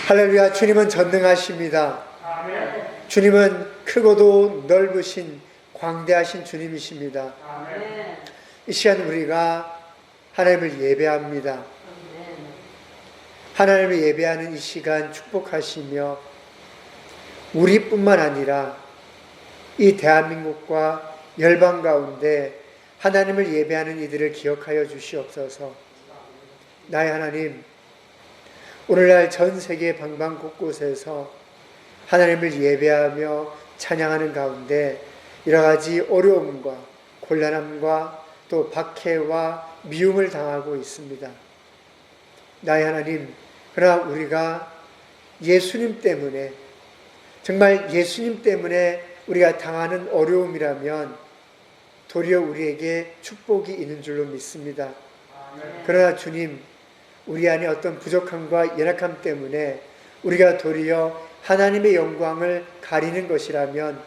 할렐루야. 주님은 전능하십니다. 아멘. 주님은 크고도 넓으신 광대하신 주님이십니다. 아멘. 이 시간 우리가 하나님을 예배합니다. 아멘. 하나님을 예배하는 이 시간 축복하시며 우리뿐만 아니라 이 대한민국과 열방 가운데 하나님을 예배하는 이들을 기억하여 주시옵소서. 나의 하나님, 오늘날 전 세계 방방 곳곳에서 하나님을 예배하며 찬양하는 가운데 여러 가지 어려움과 곤란함과 또 박해와 미움을 당하고 있습니다. 나의 하나님, 그러나 우리가 예수님 때문에, 정말 예수님 때문에 우리가 당하는 어려움이라면 도리어 우리에게 축복이 있는 줄로 믿습니다. 그러나 주님, 우리 안에 어떤 부족함과 연약함 때문에 우리가 도리어 하나님의 영광을 가리는 것이라면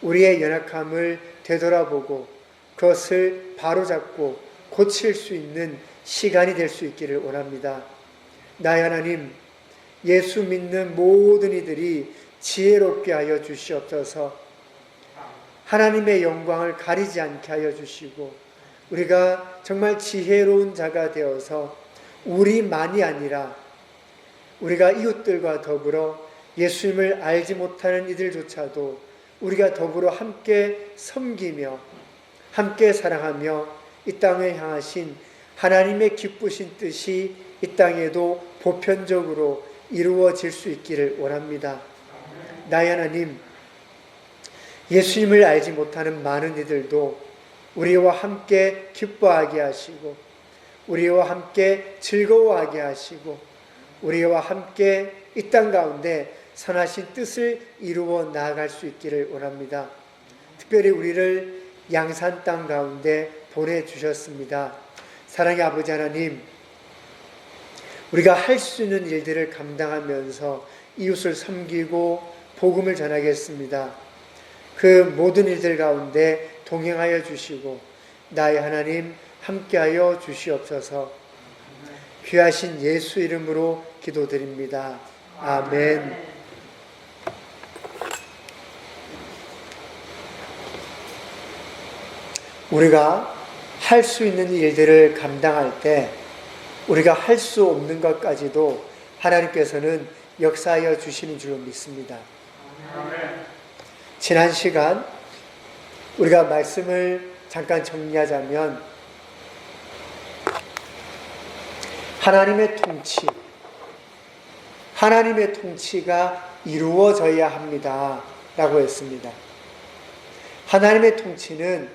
우리의 연약함을 되돌아보고 그것을 바로잡고 고칠 수 있는 시간이 될 수 있기를 원합니다. 나의 하나님, 예수 믿는 모든 이들이 지혜롭게 하여 주시옵소서. 하나님의 영광을 가리지 않게 하여 주시고 우리가 정말 지혜로운 자가 되어서 우리만이 아니라 우리가 이웃들과 더불어 예수님을 알지 못하는 이들조차도 우리가 더불어 함께 섬기며 함께 사랑하며 이 땅에 향하신 하나님의 기쁘신 뜻이 이 땅에도 보편적으로 이루어질 수 있기를 원합니다. 나의 하나님, 예수님을 알지 못하는 많은 이들도 우리와 함께 기뻐하게 하시고 우리와 함께 즐거워하게 하시고 우리와 함께 이 땅 가운데 선하신 뜻을 이루어 나아갈 수 있기를 원합니다. 특별히 우리를 양산 땅 가운데 보내주셨습니다. 사랑의 아버지 하나님, 우리가 할 수 있는 일들을 감당하면서 이웃을 섬기고 복음을 전하겠습니다. 그 모든 일들 가운데 동행하여 주시고 나의 하나님 함께하여 주시옵소서. 귀하신 예수 이름으로 기도드립니다. 아멘. 우리가 할 수 있는 일들을 감당할 때 우리가 할 수 없는 것까지도 하나님께서는 역사하여 주시는 줄로 믿습니다. 아멘. 지난 시간 우리가 말씀을 잠깐 정리하자면 하나님의 통치가 이루어져야 합니다 라고 했습니다. 하나님의 통치는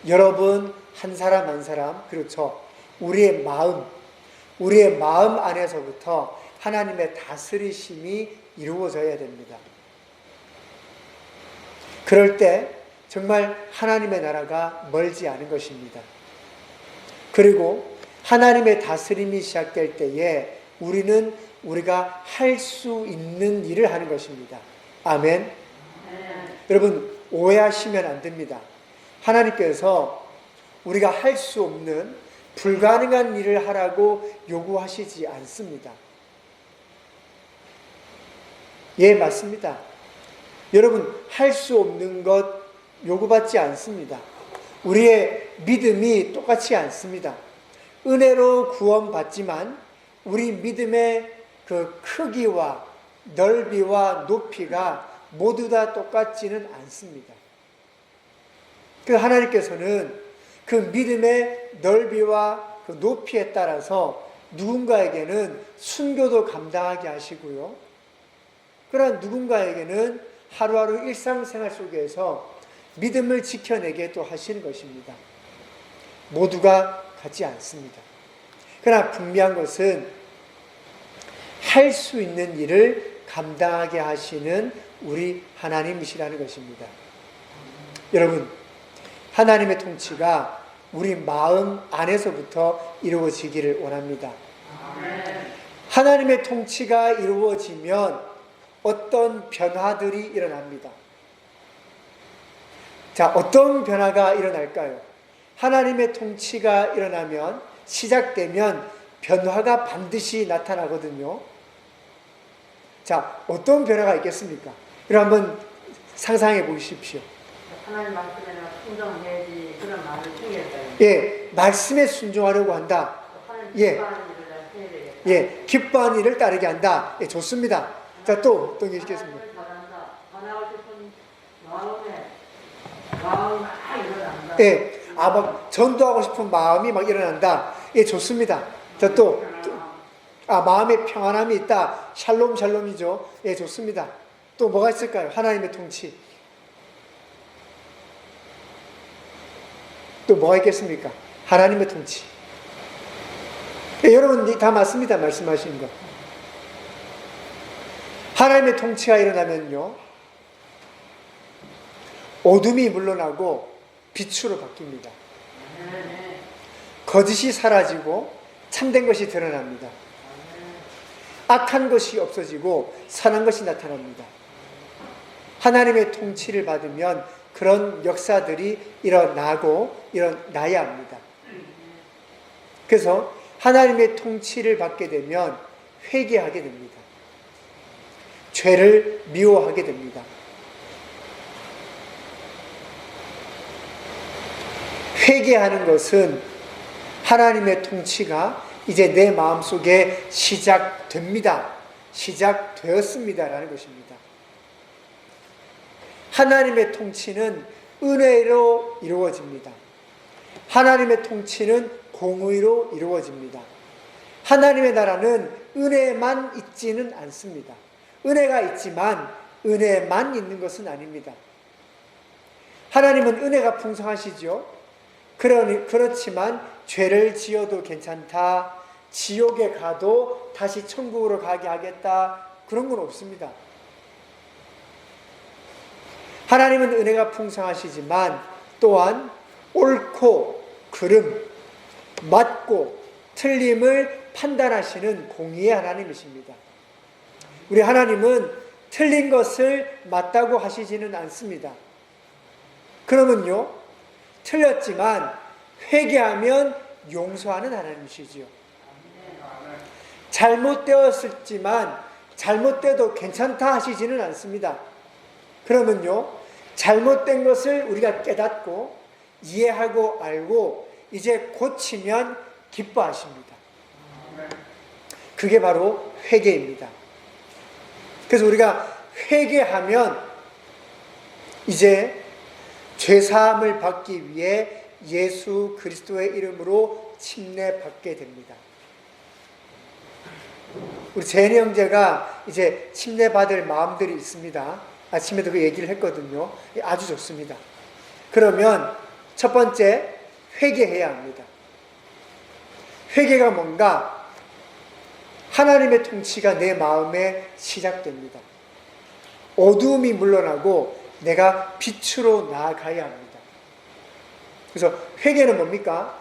여러분 한 사람 한 사람, 그렇죠, 우리의 마음 안에서부터 하나님의 다스리심이 이루어져야 됩니다. 그럴 때 정말 하나님의 나라가 멀지 않은 것입니다. 그리고 하나님의 다스림이 시작될 때에 우리가 할 수 있는 일을 하는 것입니다. 아멘. 여러분, 오해하시면 안 됩니다. 하나님께서 우리가 할 수 없는 불가능한 일을 하라고 요구하시지 않습니다. 예, 맞습니다. 여러분, 할 수 없는 것 요구받지 않습니다. 우리의 믿음이 똑같지 않습니다. 은혜로 구원받지만 우리 믿음의 그 크기와 넓이와 높이가 모두 다 똑같지는 않습니다. 그 하나님께서는 그 믿음의 넓이와 그 높이에 따라서 누군가에게는 순교도 감당하게 하시고요. 그러나 누군가에게는 하루하루 일상생활 속에서 믿음을 지켜내게 또 하시는 것입니다. 모두가 같지 않습니다. 그러나 분명한 것은 할 수 있는 일을 감당하게 하시는 우리 하나님이시라는 것입니다. 여러분, 하나님의 통치가 우리 마음 안에서부터 이루어지기를 원합니다. 하나님의 통치가 이루어지면 어떤 변화들이 일어납니다. 자, 어떤 변화가 일어날까요? 하나님의 통치가 시작되면 변화가 반드시 나타나거든요. 자, 어떤 변화가 있겠습니까? 이걸 한번 상상해 보십시오. 하나님 말씀에는 순종해야지 그런 말을 챙겼어요. 예, 말씀에 순종하려고 한다. 하나님 예. 기뻐하는 일을 해야 되겠다. 예, 기뻐하는 일을 따르게 한다. 예, 좋습니다. 자, 또 어떤 게 있겠습니까? 하나님을 잘한다. 전하고 싶은 마음이 막 일어난다. 예, 막 전도하고 싶은 마음이 막 일어난다. 예, 좋습니다. 자, 또, 마음에 평안함이 있다. 샬롬, 샬롬이죠. 예, 좋습니다. 또 뭐가 있을까요? 하나님의 통치. 또 뭐가 있겠습니까? 하나님의 통치. 예, 여러분 다 맞습니다. 말씀하시는 거. 하나님의 통치가 일어나면요, 어둠이 물러나고 빛으로 바뀝니다. 네. 거짓이 사라지고 참된 것이 드러납니다. 악한 것이 없어지고 선한 것이 나타납니다. 하나님의 통치를 받으면 그런 역사들이 일어나야 합니다. 그래서 하나님의 통치를 받게 되면 회개하게 됩니다. 죄를 미워하게 됩니다. 회개하는 것은 하나님의 통치가 이제 내 마음속에 시작됩니다. 시작되었습니다라는 것입니다. 하나님의 통치는 은혜로 이루어집니다. 하나님의 통치는 공의로 이루어집니다. 하나님의 나라는 은혜만 있지는 않습니다. 은혜가 있지만 은혜만 있는 것은 아닙니다. 하나님은 은혜가 풍성하시죠. 그렇지만 죄를 지어도 괜찮다, 지옥에 가도 다시 천국으로 가게 하겠다, 그런 건 없습니다. 하나님은 은혜가 풍성하시지만 또한 옳고 그름, 맞고 틀림을 판단하시는 공의의 하나님이십니다. 우리 하나님은 틀린 것을 맞다고 하시지는 않습니다. 그러면요, 틀렸지만 회개하면 용서하는 하나님이시지요. 잘못되었지만 잘못돼도 괜찮다 하시지는 않습니다. 그러면요, 잘못된 것을 우리가 깨닫고 이해하고 알고 이제 고치면 기뻐하십니다. 그게 바로 회개입니다. 그래서 우리가 회개하면 이제 죄사함을 받기 위해 예수 그리스도의 이름으로 침례받게 됩니다. 우리 제니 형제가 이제 침례받을 마음들이 있습니다. 아침에도 그 얘기를 했거든요. 아주 좋습니다. 그러면 첫 번째, 회개해야 합니다. 회개가 뭔가? 하나님의 통치가 내 마음에 시작됩니다. 어두움이 물러나고 내가 빛으로 나아가야 합니다. 그래서 회개는 뭡니까?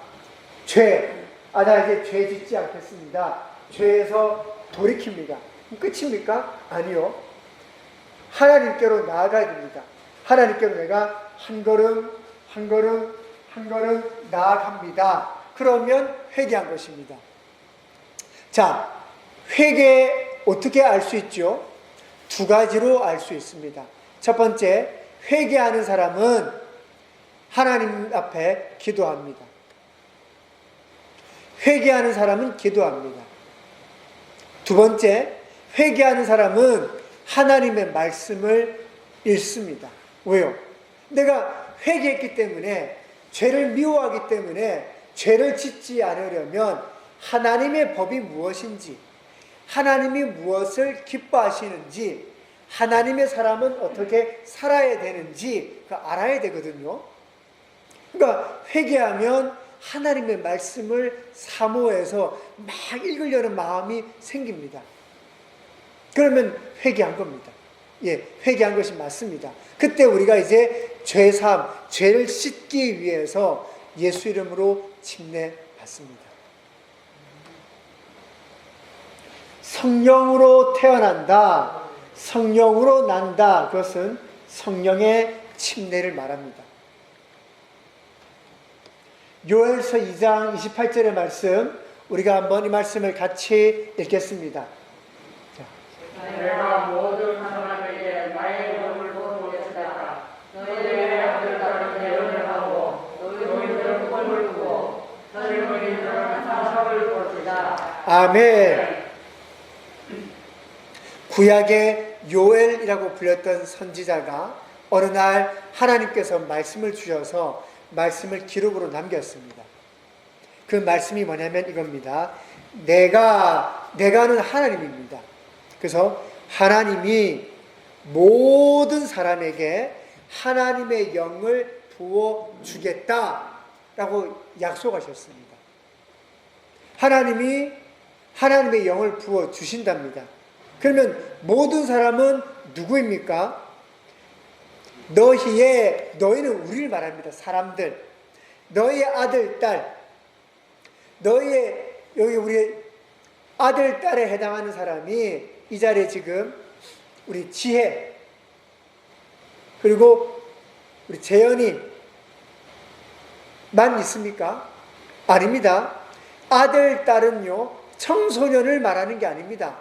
나 이제 죄 짓지 않겠습니다. 죄에서 돌이킵니다. 끝입니까? 아니요. 하나님께로 나아가야 됩니다. 하나님께로 내가 한 걸음 나아갑니다. 그러면 회개한 것입니다. 자, 회개 어떻게 알 수 있죠? 두 가지로 알 수 있습니다. 첫 번째, 회개하는 사람은 하나님 앞에 기도합니다. 회개하는 사람은 기도합니다. 두 번째, 회개하는 사람은 하나님의 말씀을 읽습니다. 왜요? 내가 회개했기 때문에, 죄를 미워하기 때문에 죄를 짓지 않으려면 하나님의 법이 무엇인지, 하나님이 무엇을 기뻐하시는지, 하나님의 사람은 어떻게 살아야 되는지 알아야 되거든요. 그러니까 회개하면 하나님의 말씀을 사모해서 막 읽으려는 마음이 생깁니다. 그러면 회개한 겁니다. 예, 회개한 것이 맞습니다. 그때 우리가 이제 죄사함, 죄를 씻기 위해서 예수 이름으로 침례받습니다. 성령으로 태어난다, 성령으로 난다, 그것은 성령의 침례를 말합니다. 요엘서 2장 28절의 말씀, 우리가 한번 이 말씀을 같이 읽겠습니다. 내가 모든 사람에게 나의 영을 보여주겠다. 너희의 아들들은 예언을 하고 너희들은 꿈을 꾸고 젊은이들은 상상을 볼지다. 아멘. 구약의 요엘이라고 불렸던 선지자가 어느 날 하나님께서 말씀을 주셔서 말씀을 기록으로 남겼습니다. 그 말씀이 뭐냐면 이겁니다. 내가는 하나님입니다. 그래서 하나님이 모든 사람에게 하나님의 영을 부어주겠다라고 약속하셨습니다. 하나님이 하나님의 영을 부어주신답니다. 그러면 모든 사람은 누구입니까? 너희는 우리를 말합니다. 사람들. 너희의 아들, 딸. 여기 우리 아들, 딸에 해당하는 사람이 이 자리에 지금 우리 지혜, 그리고 우리 재현이만 있습니까? 아닙니다. 아들, 딸은요, 청소년을 말하는 게 아닙니다.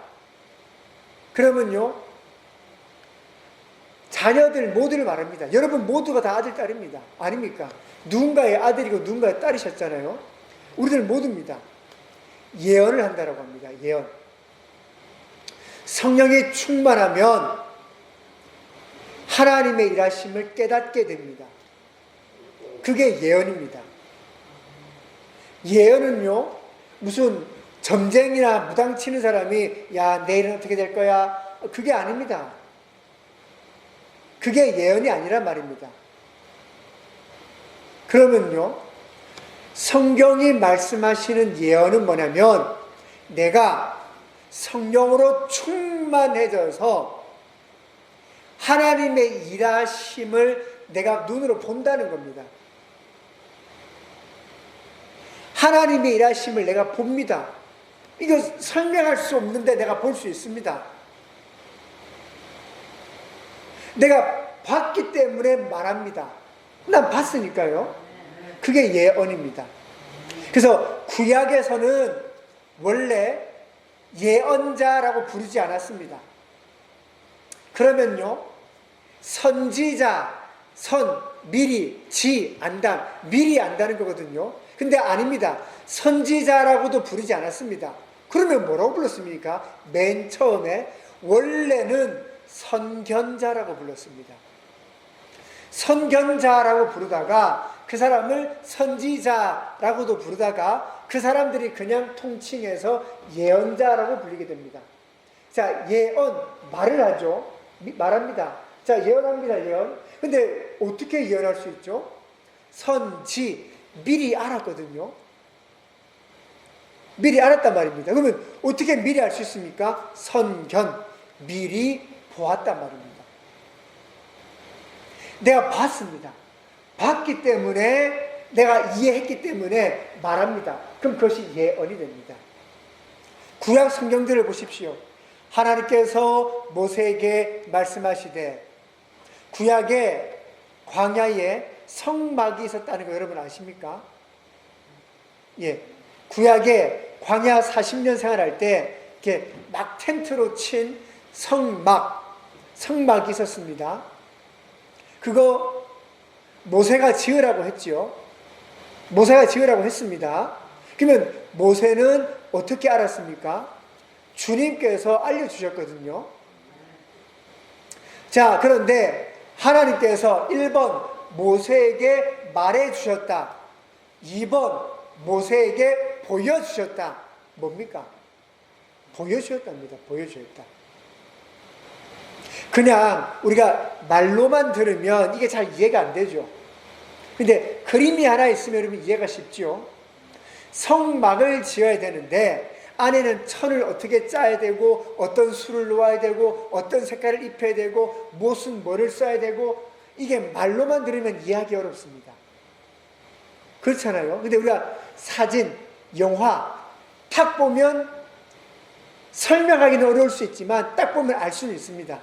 그러면요, 자녀들 모두를 말합니다. 여러분 모두가 다 아들, 딸입니다. 아닙니까? 누군가의 아들이고 누군가의 딸이셨잖아요. 우리들 모두입니다. 예언을 한다라고 합니다. 예언. 성령이 충만하면 하나님의 일하심을 깨닫게 됩니다. 그게 예언입니다. 예언은요, 무슨 점쟁이나 무당 치는 사람이 야, 내일은 어떻게 될 거야? 그게 아닙니다. 그게 예언이 아니란 말입니다. 그러면요, 성경이 말씀하시는 예언은 뭐냐면 내가 성령으로 충만해져서 하나님의 일하심을 내가 눈으로 본다는 겁니다. 하나님의 일하심을 내가 봅니다. 이거 설명할 수 없는데 내가 볼 수 있습니다. 내가 봤기 때문에 말합니다. 난 봤으니까요. 그게 예언입니다. 그래서 구약에서는 원래 예언자라고 부르지 않았습니다. 그러면요, 선지자, 미리, 안다, 미리 안다는 거거든요. 근데 아닙니다. 선지자라고도 부르지 않았습니다. 그러면 뭐라고 불렀습니까? 맨 처음에 원래는 선견자라고 불렀습니다. 선견자라고 부르다가 그 사람을 선지자라고도 부르다가 그 사람들이 그냥 통칭해서 예언자라고 불리게 됩니다. 자, 예언, 말을 하죠. 말합니다. 자, 예언합니다, 예언. 근데 어떻게 예언할 수 있죠? 미리 알았거든요. 미리 알았단 말입니다. 그러면 어떻게 미리 알 수 있습니까? 선견, 미리 보았단 말입니다. 내가 봤습니다. 봤기 때문에 내가 이해했기 때문에 말합니다. 그럼 그것이 예언이 됩니다. 구약 성경들을 보십시오. 하나님께서 모세에게 말씀하시되 구약의 광야에 성막이 있었다는 거 여러분 아십니까? 예, 구약에 광야 40년 생활할 때 이렇게 막 텐트로 친 성막이 있었습니다. 그거 모세가 지으라고 했지요. 모세가 지으라고 했습니다. 그러면 모세는 어떻게 알았습니까? 주님께서 알려주셨거든요. 자, 그런데 하나님께서 1번 모세에게 말해주셨다. 2번 모세에게 보여주셨다. 뭡니까? 보여주셨답니다. 보여주셨다. 그냥 우리가 말로만 들으면 이게 잘 이해가 안 되죠. 근데 그림이 하나 있으면 여러분 이해가 쉽죠. 성막을 지어야 되는데 안에는 천을 어떻게 짜야 되고 어떤 수를 놓아야 되고 어떤 색깔을 입혀야 되고 무슨 뭐를 써야 되고 이게 말로만 들으면 이해하기 어렵습니다. 그렇잖아요. 근데 우리가 사진, 영화 딱 보면 설명하기는 어려울 수 있지만 딱 보면 알 수는 있습니다.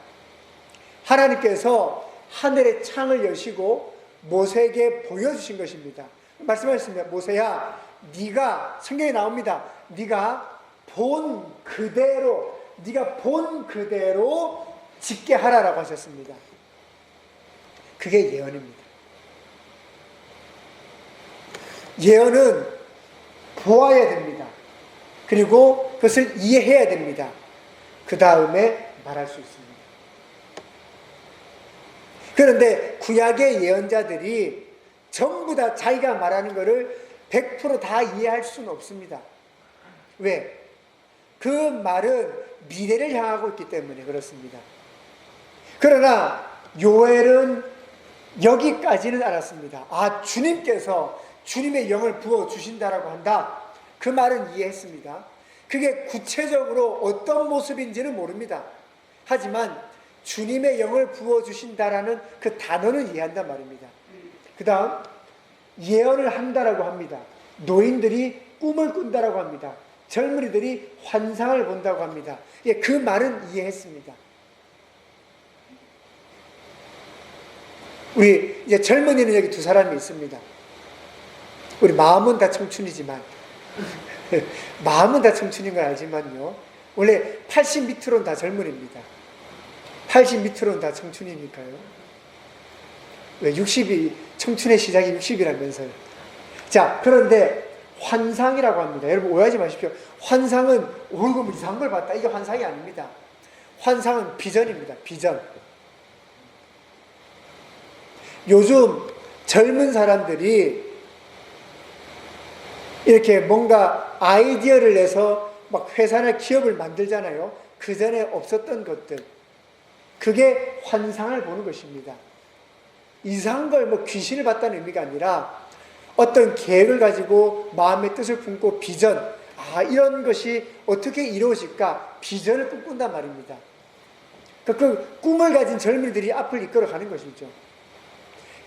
하나님께서 하늘의 창을 여시고 모세에게 보여주신 것입니다. 말씀하셨습니다. 모세야, 네가 성경에 나옵니다. 네가 본 그대로 네가 본 그대로 짓게 하라라고 하셨습니다. 그게 예언입니다. 예언은 보아야 됩니다. 그리고 그것을 이해해야 됩니다. 그 다음에 말할 수 있습니다. 그런데 구약의 예언자들이 전부 다 자기가 말하는 것을 100%다 이해할 수는 없습니다. 왜? 그 말은 미래를 향하고 있기 때문에 그렇습니다. 그러나 요엘은 여기까지는 알았습니다. 아, 주님께서 주님의 영을 부어주신다라고 한다. 그 말은 이해했습니다. 그게 구체적으로 어떤 모습인지는 모릅니다. 하지만 주님의 영을 부어주신다라는 그 단어는 이해한단 말입니다. 그 다음 예언을 한다라고 합니다. 노인들이 꿈을 꾼다라고 합니다. 젊은이들이 환상을 본다고 합니다. 예, 그 말은 이해했습니다. 우리 이제 젊은이는 여기 두 사람이 있습니다. 우리 마음은 다 청춘이지만 마음은 다 청춘인 걸 알지만요. 원래 80 밑으로는 다 젊은입니다. 80 밑으로는 다 청춘이니까요. 왜 60이 청춘의 시작이 60이라면서요. 자, 그런데 환상이라고 합니다. 여러분 오해하지 마십시오. 환상은 뭐 이상한 걸 봤다. 이게 환상이 아닙니다. 환상은 비전입니다. 비전. 요즘 젊은 사람들이 이렇게 뭔가 아이디어를 내서 막 회사나 기업을 만들잖아요. 그 전에 없었던 것들. 그게 환상을 보는 것입니다. 이상한 걸 뭐 귀신을 봤다는 의미가 아니라 어떤 계획을 가지고 마음의 뜻을 품고 비전, 아, 이런 것이 어떻게 이루어질까? 비전을 꿈꾼단 말입니다. 그 꿈을 가진 젊은이들이 앞을 이끌어 가는 것이죠.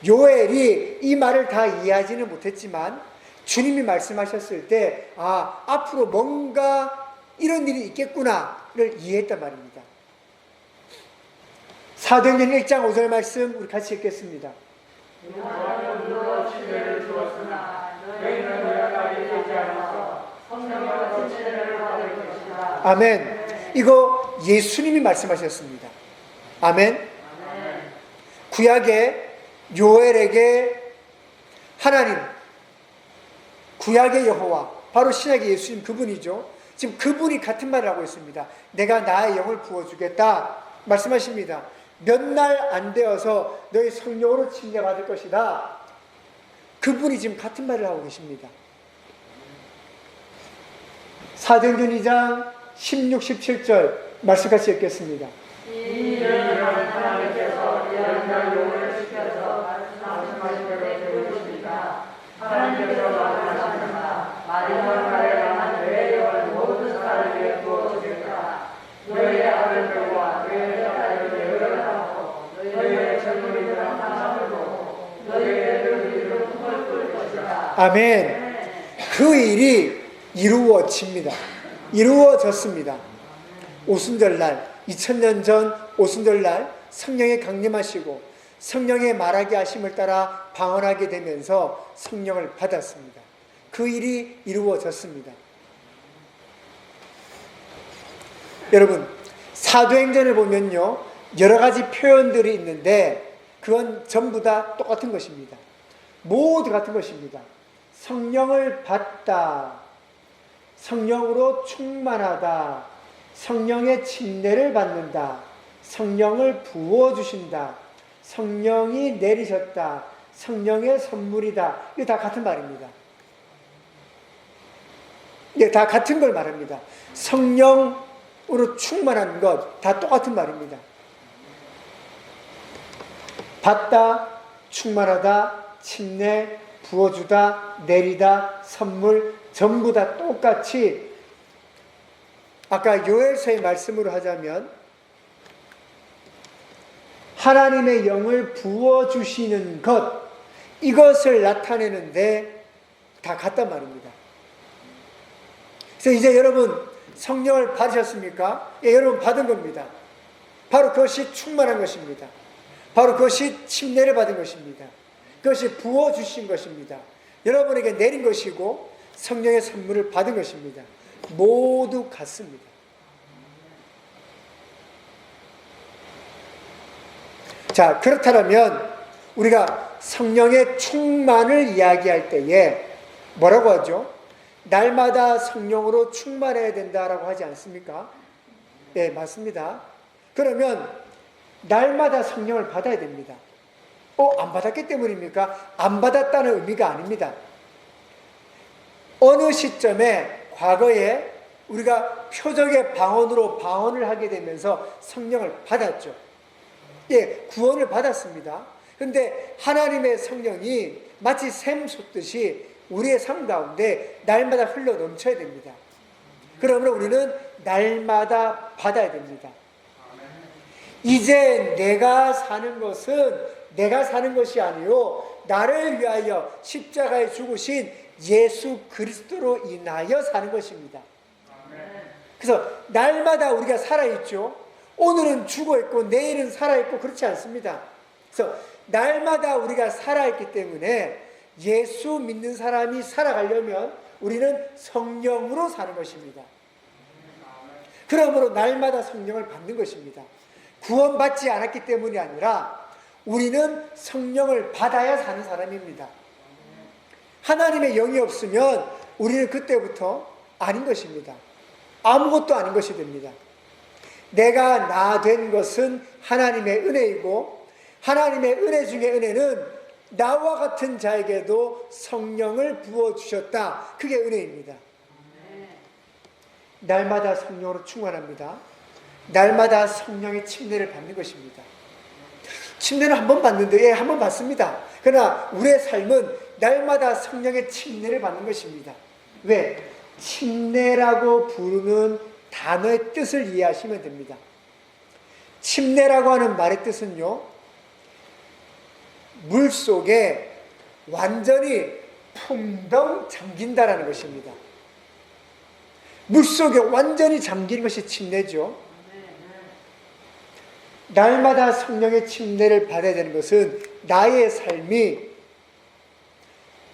요엘이 이 말을 다 이해하지는 못했지만 주님이 말씀하셨을 때, 아, 앞으로 뭔가 이런 일이 있겠구나를 이해했단 말입니다. 사도행전 1장 5절 말씀 우리 같이 읽겠습니다. 아멘. 이거 예수님이 말씀하셨습니다. 아멘. 구약의 요엘에게 하나님, 구약의 여호와, 바로 신약의 예수님 그분이죠. 지금 그분이 같은 말을 하고 있습니다. 내가 나의 영을 부어주겠다 말씀하십니다. 몇 날 안 되어서 너희 성령으로 칭례받을 것이다. 그분이 지금 같은 말을 하고 계십니다. 사도행전 2장 16, 17절 말씀 같이 읽겠습니다. 하나님께서 예언자 요엘을 시켜서 말씀하신 대로 이루시니까 하나님께서 말씀하셨다. 마지막 날에 나는 너의 영을 모든 사람에게 부어주겠다. 너의 아들들과 너의 딸들을 예언하고 너의 젊은이들은 환상을 보고 너의 애들들은 꿈을 꿀 것이다. 아멘. 그 일이 이루어집니다. 이루어졌습니다. 오순절날, 2000년 전 오순절날 성령이 강림하시고 성령의 말하게 하심을 따라 방언하게 되면서 성령을 받았습니다. 그 일이 이루어졌습니다. 여러분, 사도행전을 보면요, 여러 가지 표현들이 있는데 그건 전부 다 똑같은 것입니다. 모두 같은 것입니다. 성령을 받다, 성령으로 충만하다, 성령의 침례를 받는다, 성령을 부어주신다, 성령이 내리셨다, 성령의 선물이다. 이게 다 같은 말입니다. 이게 다 같은 걸 말합니다. 성령으로 충만한 것, 다 똑같은 말입니다. 받다, 충만하다, 침례, 부어주다, 내리다, 선물, 전부 다 똑같이 아까 요엘서의 말씀으로 하자면 하나님의 영을 부어주시는 것, 이것을 나타내는데 다 같단 말입니다. 그래서 이제 여러분 성령을 받으셨습니까? 예, 여러분 받은 겁니다. 바로 그것이 충만한 것입니다. 바로 그것이 침례를 받은 것입니다. 그것이 부어주신 것입니다. 여러분에게 내린 것이고 성령의 선물을 받은 것입니다. 모두 같습니다. 자, 그렇다면 우리가 성령의 충만을 이야기할 때에 뭐라고 하죠? 날마다 성령으로 충만해야 된다라고 하지 않습니까? 네, 맞습니다. 그러면 날마다 성령을 받아야 됩니다. 안 받았기 때문입니까? 안 받았다는 의미가 아닙니다. 어느 시점에 과거에 우리가 표적의 방언으로 방언을 하게 되면서 성령을 받았죠. 예, 구원을 받았습니다. 그런데 하나님의 성령이 마치 샘 솟듯이 우리의 삶 가운데 날마다 흘러 넘쳐야 됩니다. 그러므로 우리는 날마다 받아야 됩니다. 이제 내가 사는 것은 내가 사는 것이 아니요 나를 위하여 십자가에 죽으신 예수 그리스도로 인하여 사는 것입니다. 그래서 날마다 우리가 살아있죠. 오늘은 죽어있고 내일은 살아있고 그렇지 않습니다. 그래서 날마다 우리가 살아있기 때문에 예수 믿는 사람이 살아가려면 우리는 성령으로 사는 것입니다. 그러므로 날마다 성령을 받는 것입니다. 구원받지 않았기 때문이 아니라 우리는 성령을 받아야 사는 사람입니다. 하나님의 영이 없으면 우리는 그때부터 아닌 것입니다. 아무것도 아닌 것이 됩니다. 내가 나 된 것은 하나님의 은혜이고 하나님의 은혜 중에 은혜는 나와 같은 자에게도 성령을 부어주셨다. 그게 은혜입니다. 날마다 성령으로 충만합니다. 날마다 성령의 침례를 받는 것입니다. 침례는 한 번 받는데, 예, 한 번 받습니다. 그러나 우리의 삶은 날마다 성령의 침례를 받는 것입니다. 왜? 침례라고 부르는 단어의 뜻을 이해하시면 됩니다. 침례라고 하는 말의 뜻은요, 물 속에 완전히 풍덩 잠긴다라는 것입니다. 물 속에 완전히 잠긴 것이 침례죠. 날마다 성령의 침례를 받아야 되는 것은 나의 삶이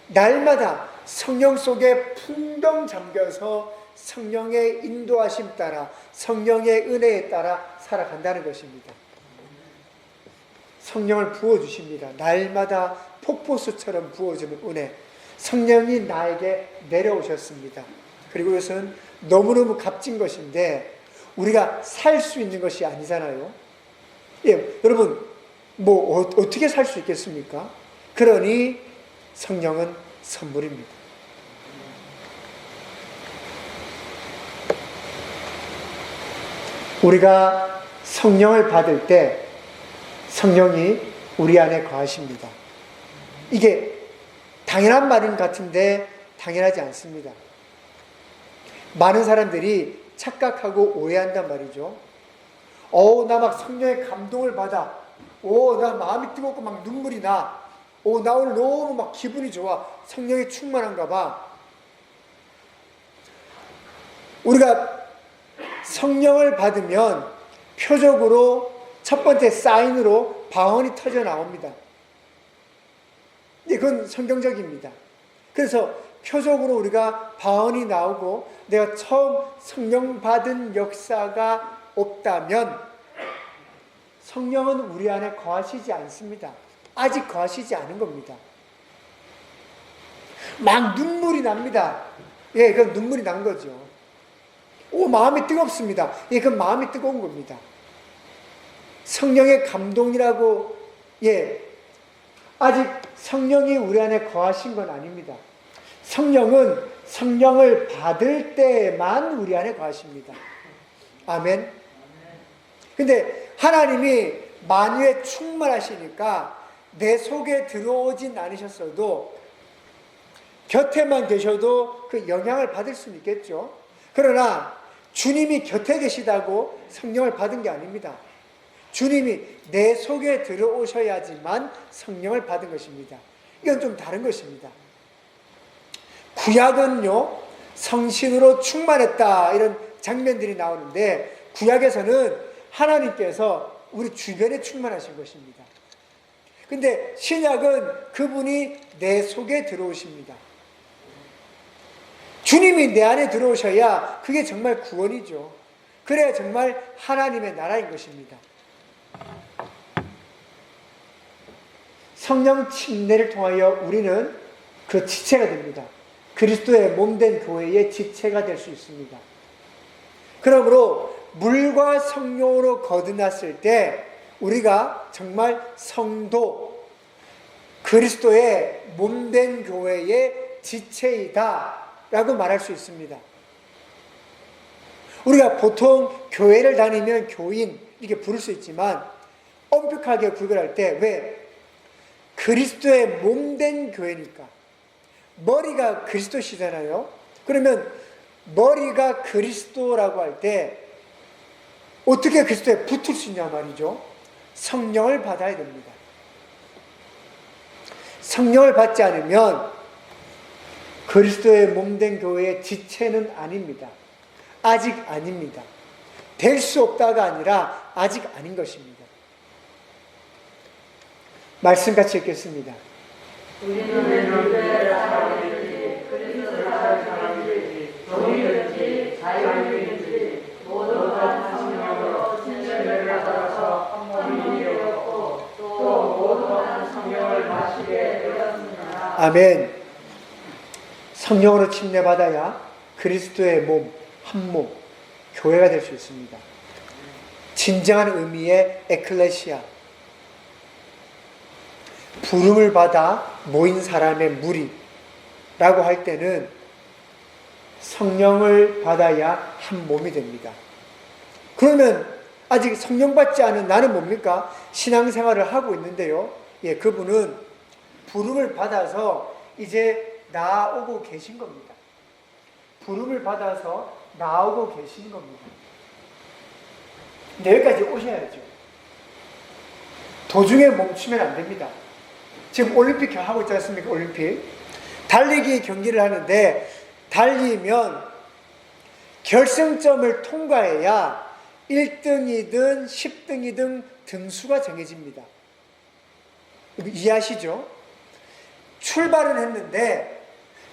날마다 성령 속에 풍덩 잠겨서 성령의 인도하심 따라 성령의 은혜에 따라 살아간다는 것입니다. 성령을 부어주십니다. 날마다 폭포수처럼 부어주는 은혜. 성령이 나에게 내려오셨습니다. 그리고 이것은 너무너무 값진 것인데 우리가 살 수 있는 것이 아니잖아요. 예, 여러분 어떻게 살 수 있겠습니까? 그러니 성령은 선물입니다. 우리가 성령을 받을 때 성령이 우리 안에 거하십니다. 이게 당연한 말인 같은데 당연하지 않습니다. 많은 사람들이 착각하고 오해한단 말이죠. 나 막 성령의 감동을 받아. 나 마음이 뜨겁고 막 눈물이 나. 나 오늘 너무 막 기분이 좋아. 성령이 충만한가 봐. 우리가 성령을 받으면 표적으로 첫 번째 사인으로 방언이 터져 나옵니다. 그건 성경적입니다. 그래서 표적으로 우리가 방언이 나오고 내가 처음 성령 받은 역사가 없다면 성령은 우리 안에 거하시지 않습니다. 아직 거하시지 않은 겁니다. 막 눈물이 납니다. 예, 그건 눈물이 난 거죠. 마음이 뜨겁습니다. 예, 그건 마음이 뜨거운 겁니다. 성령의 감동이라고, 예, 아직 성령이 우리 안에 거하신 건 아닙니다. 성령은 성령을 받을 때만 우리 안에 거하십니다. 아멘. 근데 하나님이 만유에 충만하시니까 내 속에 들어오진 않으셨어도 곁에만 계셔도 그 영향을 받을 수는 있겠죠. 그러나 주님이 곁에 계시다고 성령을 받은 게 아닙니다. 주님이 내 속에 들어오셔야지만 성령을 받은 것입니다. 이건 좀 다른 것입니다. 구약은요, 성신으로 충만했다 이런 장면들이 나오는데 구약에서는 하나님께서 우리 주변에 충만하신 것입니다. 근데 신약은 그분이 내 속에 들어오십니다. 주님이 내 안에 들어오셔야 그게 정말 구원이죠. 그래야 정말 하나님의 나라인 것입니다. 성령 침례를 통하여 우리는 그 지체가 됩니다. 그리스도의 몸된 교회의 지체가 될 수 있습니다. 그러므로 물과 성령으로 거듭났을 때 우리가 정말 성도, 그리스도의 몸된 교회의 지체이다 라고 말할 수 있습니다. 우리가 보통 교회를 다니면 교인 이렇게 부를 수 있지만 엄격하게 구별할 때 왜? 그리스도의 몸된 교회니까. 머리가 그리스도시잖아요. 그러면 머리가 그리스도라고 할 때 어떻게 그리스도에 붙을 수 있냐 말이죠. 성령을 받아야 됩니다. 성령을 받지 않으면 그리스도의 몸된 교회의 지체는 아닙니다. 아직 아닙니다. 될 수 없다가 아니라 아직 아닌 것입니다. 말씀 같이 읽겠습니다. 우리는 교회를 사랑하는지 그리스도를 사랑하는지 종이든지 자유인지 모두가 성령으로 침례를 받아서 한 몸이 되었고 또 모두가 성령을 마시게 되었습니다. 아멘. 성령으로 침례받아야 그리스도의 몸, 한 몸, 교회가 될 수 있습니다. 진정한 의미의 에클레시아, 부름을 받아 모인 사람의 무리라고 할 때는 성령을 받아야 한 몸이 됩니다. 그러면 아직 성령 받지 않은 나는 뭡니까? 신앙생활을 하고 있는데요. 예, 그분은 부름을 받아서 이제 나오고 계신 겁니다. 부름을 받아서 나오고 계신 겁니다. 근데 여기까지 오셔야죠. 도중에 멈추면 안 됩니다. 지금 올림픽 하고 있지 않습니까? 올림픽. 달리기 경기를 하는데 달리면 결승점을 통과해야 1등이든 10등이든 등수가 정해집니다. 이해하시죠? 출발은 했는데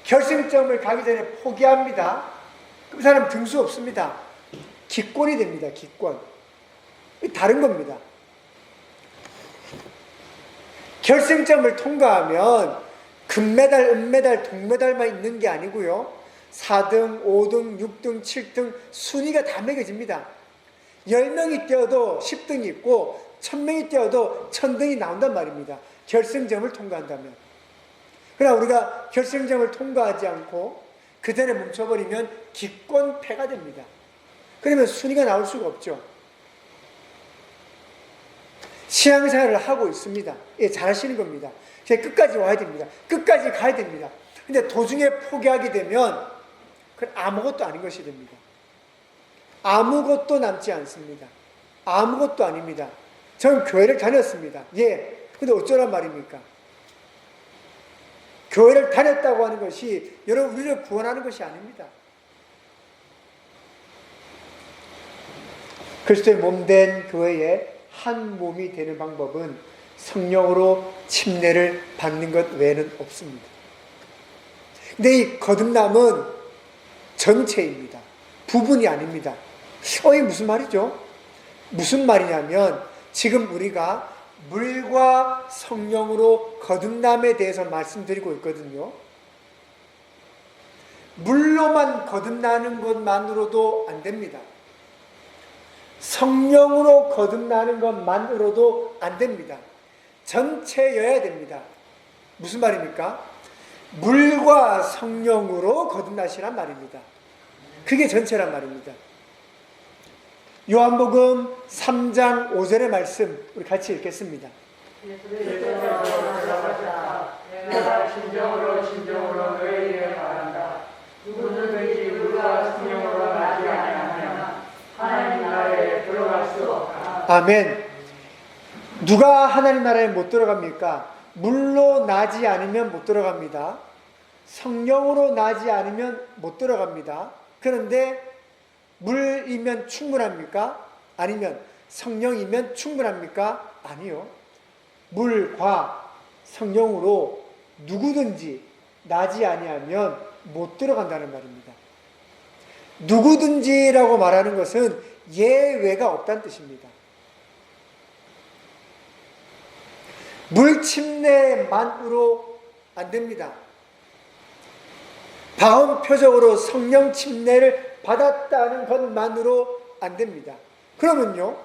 결승점을 가기 전에 포기합니다. 그 사람 등수 없습니다. 기권이 됩니다. 기권. 다른 겁니다. 결승점을 통과하면 금메달, 은메달, 동메달만 있는 게 아니고요. 4등, 5등, 6등, 7등 순위가 다 매겨집니다. 10명이 뛰어도 10등이 있고 1000명이 뛰어도 1000등이 나온단 말입니다. 결승점을 통과한다면. 그러나 우리가 결승점을 통과하지 않고 그 전에 멈춰버리면 기권패가 됩니다. 그러면 순위가 나올 수가 없죠. 신앙생활을 하고 있습니다. 예, 잘하시는 겁니다. 끝까지 와야 됩니다. 끝까지 가야 됩니다. 근데 도중에 포기하게 되면 그건 아무것도 아닌 것이 됩니다. 아무것도 남지 않습니다. 아무것도 아닙니다. 저는 교회를 다녔습니다. 예, 근데 어쩌란 말입니까? 교회를 다녔다고 하는 것이 여러분 우리를 구원하는 것이 아닙니다. 그리스도의 몸된 교회에 한 몸이 되는 방법은 성령으로 침례를 받는 것 외에는 없습니다. 근데 이 거듭남은 전체입니다. 부분이 아닙니다. 이게 무슨 말이죠? 무슨 말이냐면 지금 우리가 물과 성령으로 거듭남에 대해서 말씀드리고 있거든요. 물로만 거듭나는 것만으로도 안 됩니다. 성령으로 거듭나는 것만으로도 안 됩니다. 전체여야 됩니다. 무슨 말입니까? 물과 성령으로 거듭나시란 말입니다. 그게 전체란 말입니다. 요한복음 3장 5절의 말씀 우리 같이 읽겠습니다. 내가 진정으로 너희에게 말한다. 누구든지 물과 성령으로 나지 아니하면 하나님 나라에 들어갈 수 없다. 아멘. 누가 하나님 나라에 못 들어갑니까? 물로 나지 않으면 못 들어갑니다. 성령으로 나지 않으면 못 들어갑니다. 그런데 물이면 충분합니까? 아니면 성령이면 충분합니까? 아니요. 물과 성령으로 누구든지 나지 아니하면 못 들어간다는 말입니다. 누구든지라고 말하는 것은 예외가 없다는 뜻입니다. 물 침례만으로 안 됩니다. 바운 표적으로 성령 침례를 받았다는 것만으로 안 됩니다. 그러면요,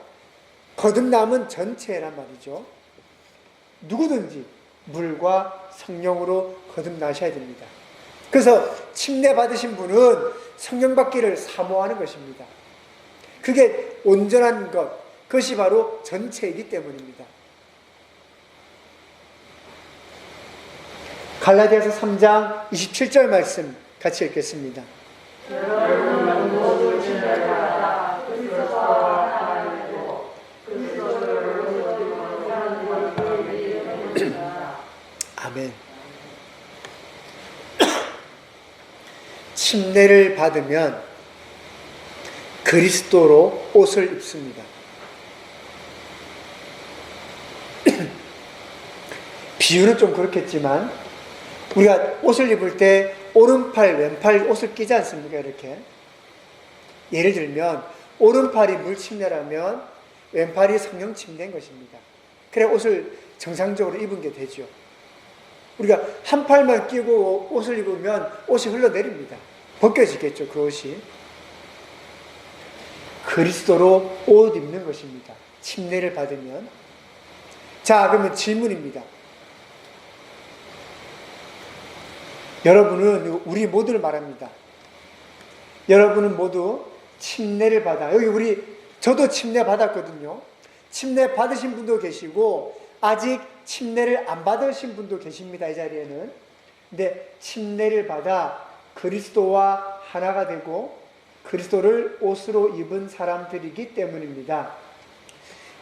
거듭남은 전체란 말이죠. 누구든지 물과 성령으로 거듭나셔야 됩니다. 그래서 침례 받으신 분은 성령 받기를 사모하는 것입니다. 그게 온전한 것, 그것이 바로 전체이기 때문입니다. 갈라디아서 3장 27절 말씀 같이 읽겠습니다. 여러분은 모두 침례받아 그리스도와 하나님이고 그리스도를 아멘. 침례를 받으면 그리스도로 옷을 입습니다. 비유는 좀 그렇겠지만 우리가 옷을 입을 때 오른팔, 왼팔 옷을 끼지 않습니까? 이렇게. 예를 들면 오른팔이 물 침례라면 왼팔이 성령 침례인 것입니다. 그래 옷을 정상적으로 입은 게 되죠. 우리가 한 팔만 끼고 옷을 입으면 옷이 흘러내립니다. 벗겨지겠죠, 그 옷이. 그리스도로 옷 입는 것입니다. 침례를 받으면. 자, 그러면 질문입니다. 여러분은, 우리 모두를 말합니다. 여러분은 모두 침례를 받아. 여기 저도 침례 받았거든요. 침례 받으신 분도 계시고, 아직 침례를 안 받으신 분도 계십니다, 이 자리에는. 근데 침례를 받아 그리스도와 하나가 되고, 그리스도를 옷으로 입은 사람들이기 때문입니다.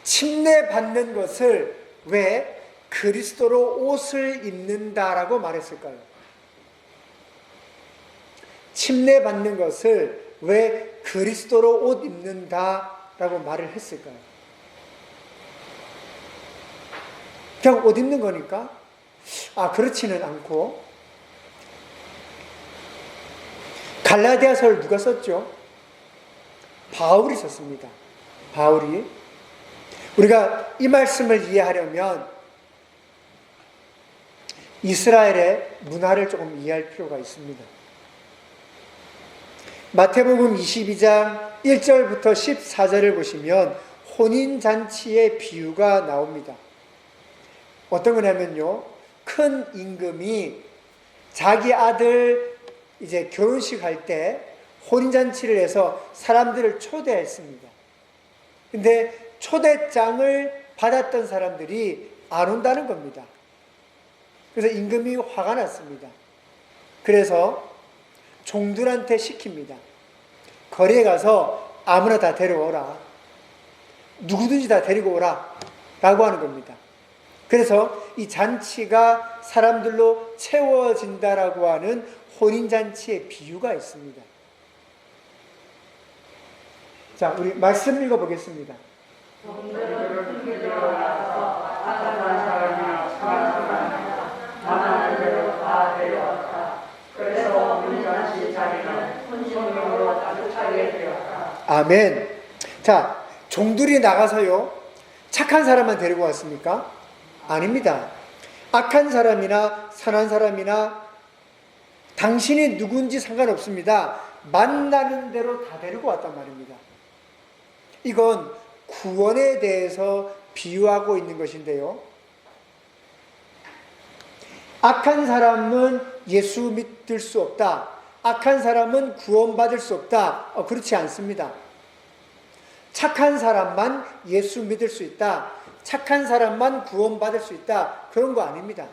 침례 받는 것을 왜 그리스도로 옷을 입는다라고 말했을까요? 침례 받는 것을 왜 그리스도로 옷 입는다라고 말을 했을까요? 그냥 옷 입는 거니까? 그렇지는 않고, 갈라디아서를 누가 썼죠? 바울이 썼습니다. 바울이. 우리가 이 말씀을 이해하려면 이스라엘의 문화를 조금 이해할 필요가 있습니다. 마태복음 22장 1절부터 14절을 보시면 혼인잔치의 비유가 나옵니다. 어떤 거냐면요, 큰 임금이 자기 아들 이제 결혼식 할 때 혼인잔치를 해서 사람들을 초대했습니다. 근데 초대장을 받았던 사람들이 안 온다는 겁니다. 그래서 임금이 화가 났습니다. 그래서 종들한테 시킵니다. 거리에 가서 아무나 다 데려오라. 누구든지 다 데리고 오라. 라고 하는 겁니다. 그래서 이 잔치가 사람들로 채워진다라고 하는 혼인잔치의 비유가 있습니다. 자, 우리 말씀 읽어보겠습니다. 아멘. 자, 종들이 나가서요, 착한 사람만 데리고 왔습니까? 아닙니다. 악한 사람이나 선한 사람이나 당신이 누군지 상관없습니다. 만나는 대로 다 데리고 왔단 말입니다. 이건 구원에 대해서 비유하고 있는 것인데요. 악한 사람은 예수 믿을 수 없다. 악한 사람은 구원받을 수 없다. 그렇지 않습니다. 착한 사람만 예수 믿을 수 있다. 착한 사람만 구원받을 수 있다. 그런 거 아닙니다.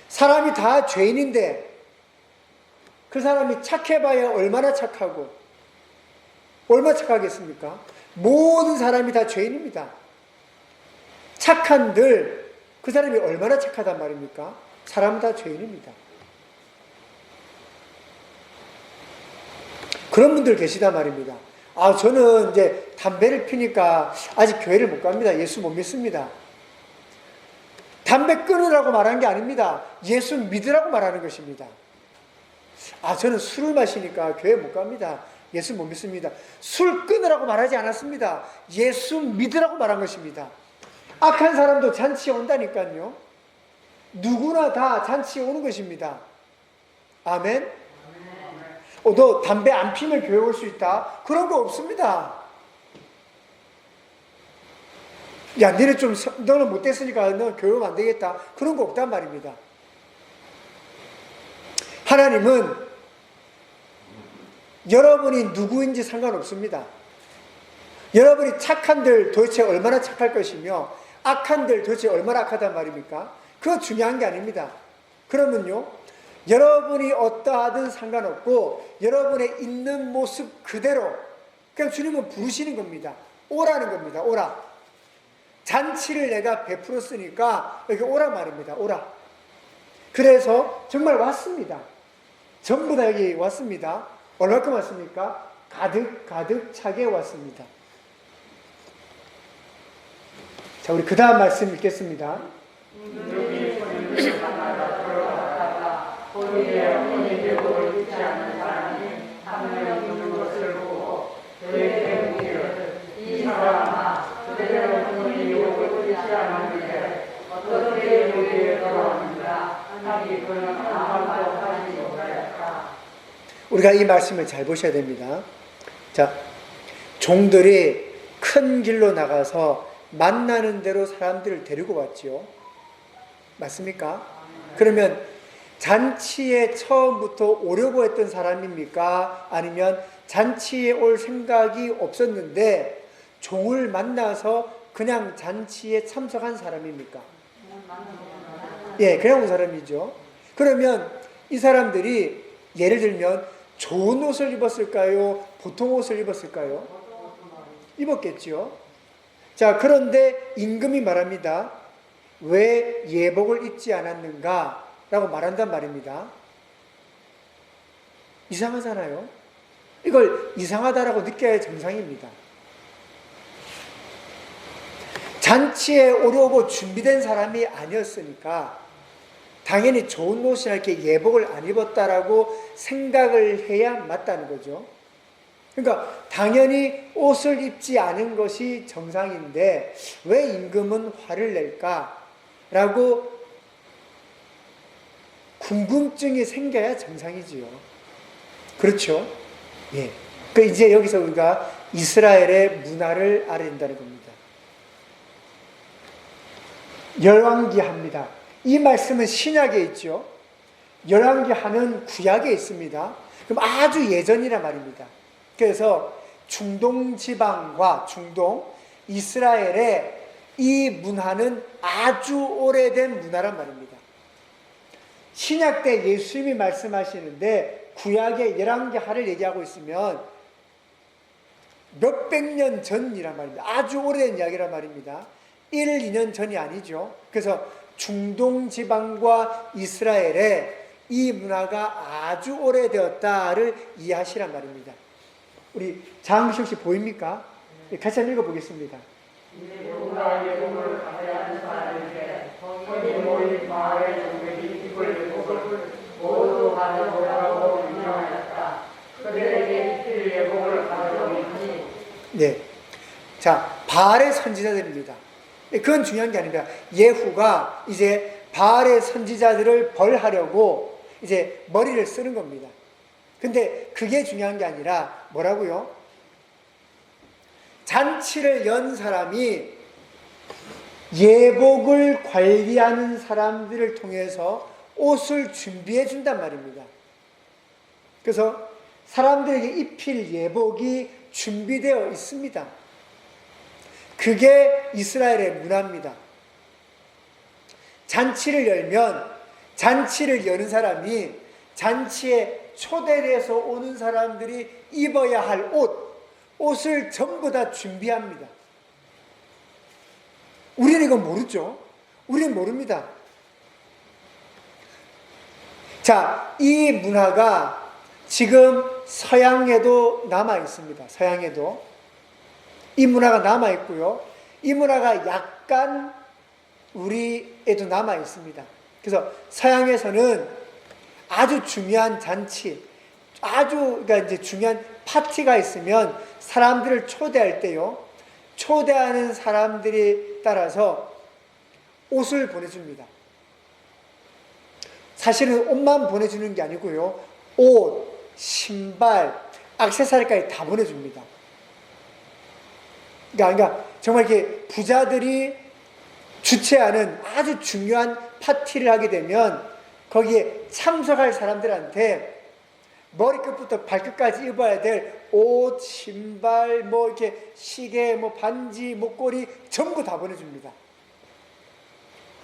사람이 다 죄인인데 그 사람이 착해봐야 얼마나 착하고 얼마나 착하겠습니까? 모든 사람이 다 죄인입니다. 착한들 그 사람이 얼마나 착하단 말입니까? 사람은 다 죄인입니다. 그런 분들 계시단 말입니다. 저는 이제 담배를 피니까 아직 교회를 못 갑니다. 예수 못 믿습니다. 담배 끊으라고 말한 게 아닙니다. 예수 믿으라고 말하는 것입니다. 저는 술을 마시니까 교회 못 갑니다. 예수 못 믿습니다. 술 끊으라고 말하지 않았습니다. 예수 믿으라고 말한 것입니다. 악한 사람도 잔치에 온다니까요. 누구나 다 잔치에 오는 것입니다. 아멘? 너 담배 안 피면 교회 올 수 있다? 그런 거 없습니다. 야, 너는 못됐으니까 너 교회 오면 안 되겠다. 그런 거 없단 말입니다. 하나님은 여러분이 누구인지 상관없습니다. 여러분이 착한들 도대체 얼마나 착할 것이며 악한들 도대체 얼마나 악하단 말입니까? 그거 중요한 게 아닙니다. 그러면요, 여러분이 어떠하든 상관없고 여러분의 있는 모습 그대로 그냥 주님은 부르시는 겁니다. 오라는 겁니다. 오라. 잔치를 내가 베풀었으니까 여기 오라 말입니다. 오라. 그래서 정말 왔습니다. 전부 다 여기 왔습니다. 얼마큼 왔습니까? 가득 차게 왔습니다. 자, 우리 그 다음 말씀 읽겠습니다. 이 사람아 그대로 본인의 욕을 듣지 않는데 어떻게 여기에 돌아왔는가 하기 그는 아무 말도 하지 못하였다. 우리가 이 말씀을 잘 보셔야 됩니다. 자, 종들이 큰 길로 나가서 만나는 대로 사람들을 데리고 왔지요. 맞습니까? 그러면 잔치에 처음부터 오려고 했던 사람입니까? 아니면 잔치에 올 생각이 없었는데 종을 만나서 그냥 잔치에 참석한 사람입니까? 예, 그냥 온 사람이죠. 그러면 이 사람들이 예를 들면 좋은 옷을 입었을까요? 보통 옷을 입었을까요? 입었겠죠. 자, 그런데 임금이 말합니다. 왜 예복을 입지 않았는가? 라고 말한단 말입니다. 이상하잖아요. 이걸 이상하다라고 느껴야 정상입니다. 잔치에 오려고 준비된 사람이 아니었으니까 당연히 좋은 옷이나 이렇게 예복을 안 입었다라고 생각을 해야 맞다는 거죠. 그러니까 당연히 옷을 입지 않은 것이 정상인데 왜 임금은 화를 낼까라고 궁금증이 생겨야 정상이지요. 그렇죠? 예. 그러니까 이제 여기서 우리가 이스라엘의 문화를 알아야 된다는 겁니다. 열왕기하입니다. 이 말씀은 신약에 있죠. 열왕기하는 구약에 있습니다. 그럼 아주 예전이란 말입니다. 그래서 중동 지방과 중동 이스라엘의 이 문화는 아주 오래된 문화란 말입니다. 신약 때 예수님이 말씀하시는데 구약의 열왕기하를 얘기하고 있으면 몇백 년 전이란 말입니다. 아주 오래된 이야기란 말입니다. 1, 2년 전이 아니죠. 그래서 중동 지방과 이스라엘의 이 문화가 아주 오래되었다를 이해하시란 말입니다. 우리 장시 혹시 보입니까? 같이 한번 읽어보겠습니다. 누가 예복을 가져야하는 사람에게 거기 모인 마을의 종들이 입을 예복을 모두 가져오라고 명하였다. 그들에게 입힐 예복을 가져오니 네. 자, 바알의 선지자들입니다. 그건 중요한 게 아닙니다. 예후가 이제 바알의 선지자들을 벌하려고 이제 머리를 쓰는 겁니다. 근데 그게 중요한 게 아니라 뭐라고요? 잔치를 연 사람이 예복을 관리하는 사람들을 통해서 옷을 준비해 준단 말입니다. 그래서 사람들에게 입힐 예복이 준비되어 있습니다. 그게 이스라엘의 문화입니다. 잔치를 열면 잔치를 여는 사람이 잔치에 초대돼서 오는 사람들이 입어야 할 옷을 전부 다 준비합니다. 우리는 이건 모르죠. 우리는 모릅니다. 자, 이 문화가 지금 서양에도 남아 있습니다. 서양에도 이 문화가 남아 있고요. 이 문화가 약간 우리에도 남아 있습니다. 그래서 서양에서는 아주 중요한 잔치, 그러니까 이제 중요한 파티가 있으면 사람들을 초대할 때요. 초대하는 사람들이 따라서 옷을 보내줍니다. 사실은 옷만 보내주는 게 아니고요. 옷, 신발, 액세서리까지 다 보내줍니다. 그러니까 정말 이렇게 부자들이 주최하는 아주 중요한 파티를 하게 되면 거기에 참석할 사람들한테 머리끝부터 발끝까지 입어야 될 옷, 신발, 뭐 이렇게 시계, 뭐 반지, 목걸이 전부 다 보내줍니다.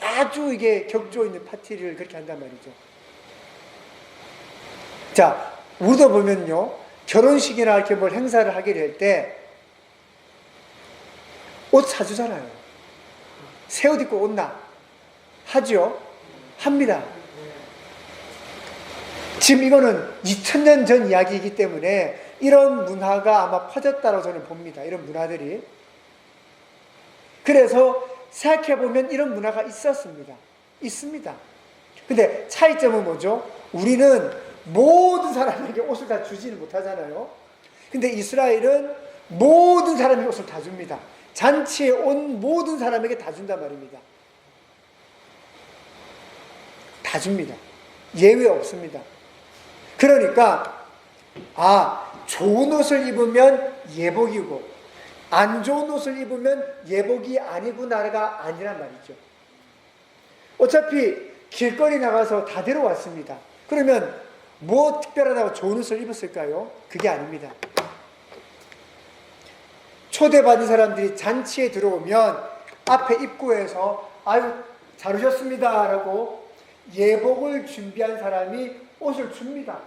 아주 이게 격조 있는 파티를 그렇게 한단 말이죠. 자, 우리도 보면요, 결혼식이나 이렇게 뭘 행사를 하게 될 때 옷 사주잖아요. 새 옷 입고 온나? 하죠? 합니다. 지금 이거는 2000년 전 이야기이기 때문에 이런 문화가 아마 퍼졌다고 저는 봅니다. 이런 문화들이. 그래서 생각해보면 이런 문화가 있었습니다. 있습니다. 근데 차이점은 뭐죠? 우리는 모든 사람에게 옷을 다 주지는 못하잖아요. 근데 이스라엘은 모든 사람에게 옷을 다 줍니다. 잔치에 온 모든 사람에게 다 준단 말입니다. 다 줍니다. 예외 없습니다. 그러니까 좋은 옷을 입으면 예복이고 안 좋은 옷을 입으면 예복이 아니구나가 아니란 말이죠. 어차피 길거리 나가서 다 데려왔습니다. 그러면 뭐 특별하다고 좋은 옷을 입었을까요? 그게 아닙니다. 초대받은 사람들이 잔치에 들어오면 앞에 입구에서 아유 잘 오셨습니다 라고 예복을 준비한 사람이 옷을 줍니다.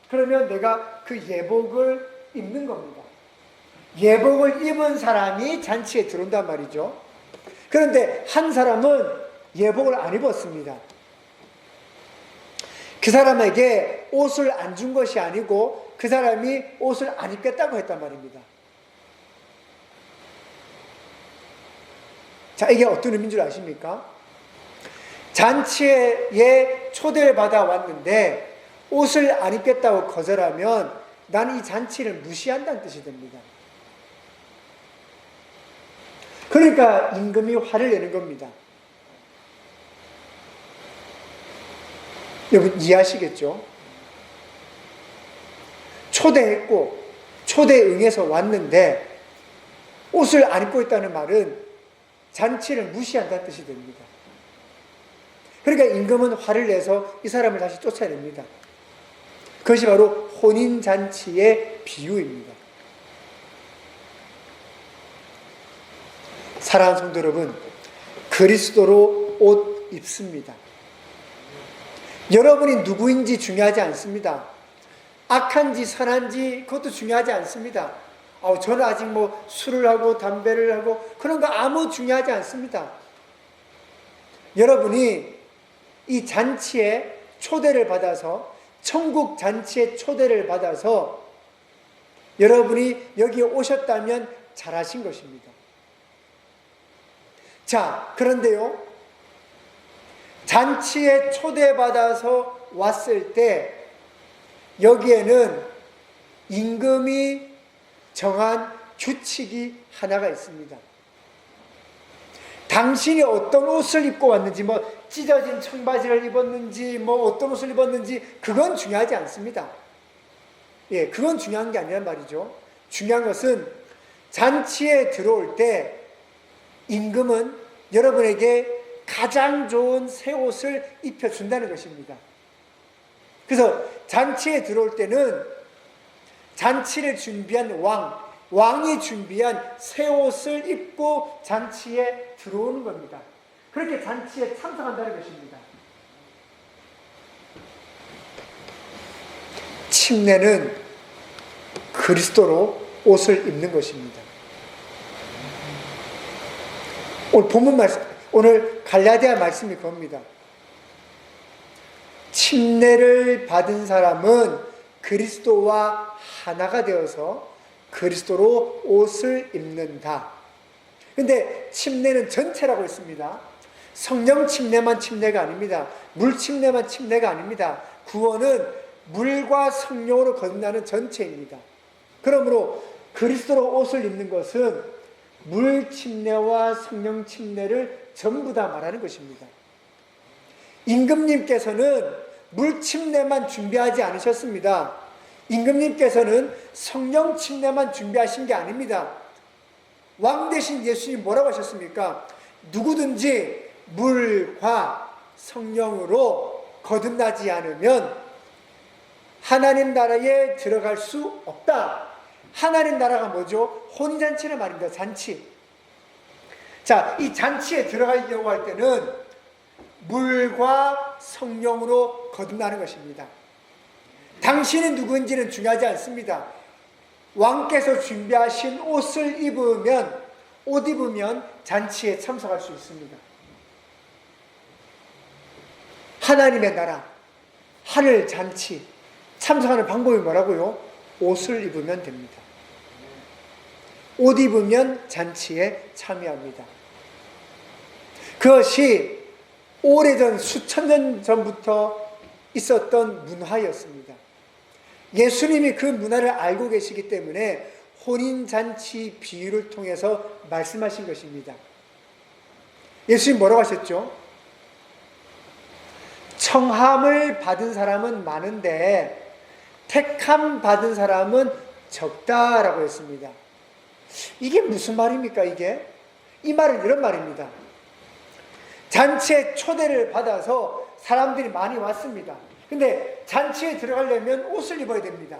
그러면 내가 그 예복을 입는 겁니다. 예복을 입은 사람이 잔치에 들어온단 말이죠. 그런데 한 사람은 예복을 안 입었습니다. 그 사람에게 옷을 안 준 것이 아니고 그 사람이 옷을 안 입겠다고 했단 말입니다. 자, 이게 어떤 의미인 줄 아십니까? 잔치에 초대를 받아 왔는데 옷을 안 입겠다고 거절하면 나는 이 잔치를 무시한다는 뜻이 됩니다. 그러니까 임금이 화를 내는 겁니다. 여러분 이해하시겠죠? 초대했고 초대에 응해서 왔는데 옷을 안 입고 있다는 말은 잔치를 무시한다는 뜻이 됩니다. 그러니까 임금은 화를 내서 이 사람을 다시 쫓아냅니다. 그것이 바로 혼인잔치의 비유입니다. 사랑하는 성도 여러분, 그리스도로 옷 입습니다. 여러분이 누구인지 중요하지 않습니다. 악한지 선한지 그것도 중요하지 않습니다. 저는 아직 뭐 술을 하고 담배를 하고 그런 거 아무 중요하지 않습니다. 여러분이 이 잔치에 초대를 받아서 천국 잔치에 초대를 받아서 여러분이 여기에 오셨다면 잘하신 것입니다. 자, 그런데요, 잔치에 초대받아서 왔을 때 여기에는 임금이 정한 규칙이 하나가 있습니다. 당신이 어떤 옷을 입고 왔는지, 뭐 찢어진 청바지를 입었는지, 뭐 어떤 옷을 입었는지 그건 중요하지 않습니다. 예, 그건 중요한 게 아니란 말이죠. 중요한 것은 잔치에 들어올 때 임금은 여러분에게 가장 좋은 새 옷을 입혀준다는 것입니다. 그래서 잔치에 들어올 때는 잔치를 준비한 왕이 준비한 새 옷을 입고 잔치에 들어오는 겁니다. 그렇게 잔치에 참석한다는 것입니다. 침례는 그리스도로 옷을 입는 것입니다. 오늘 본문 말씀, 오늘 갈라디아 말씀이 그겁니다. 침례를 받은 사람은 그리스도와 하나가 되어서 그리스도로 옷을 입는다. 근데 침례는 전체라고 했습니다. 성령 침례만 침례가 아닙니다. 물 침례만 침례가 아닙니다. 구원은 물과 성령으로 거듭나는 전체입니다. 그러므로 그리스도로 옷을 입는 것은 물 침례와 성령 침례를 전부 다 말하는 것입니다. 임금님께서는 물 침례만 준비하지 않으셨습니다. 임금님께서는 성령 침례만 준비하신 게 아닙니다. 왕 대신 예수님이 뭐라고 하셨습니까? 누구든지 물과 성령으로 거듭나지 않으면 하나님 나라에 들어갈 수 없다. 하나님 나라가 뭐죠? 혼인잔치란 말입니다. 잔치. 자, 이 잔치에 들어가려고 할 때는 물과 성령으로 거듭나는 것입니다. 당신이 누구인지는 중요하지 않습니다. 왕께서 준비하신 옷을 입으면, 옷 입으면 잔치에 참석할 수 있습니다. 하나님의 나라, 하늘 잔치, 참석하는 방법이 뭐라고요? 옷을 입으면 됩니다. 옷 입으면 잔치에 참여합니다. 그것이 오래전 수천 년 전부터 있었던 문화였습니다. 예수님이 그 문화를 알고 계시기 때문에 혼인잔치 비유를 통해서 말씀하신 것입니다. 예수님 뭐라고 하셨죠? 청함을 받은 사람은 많은데 택함 받은 사람은 적다라고 했습니다. 이게 무슨 말입니까, 이게? 이 말은 이런 말입니다. 잔치에 초대를 받아서 사람들이 많이 왔습니다. 근데 잔치에 들어가려면 옷을 입어야 됩니다.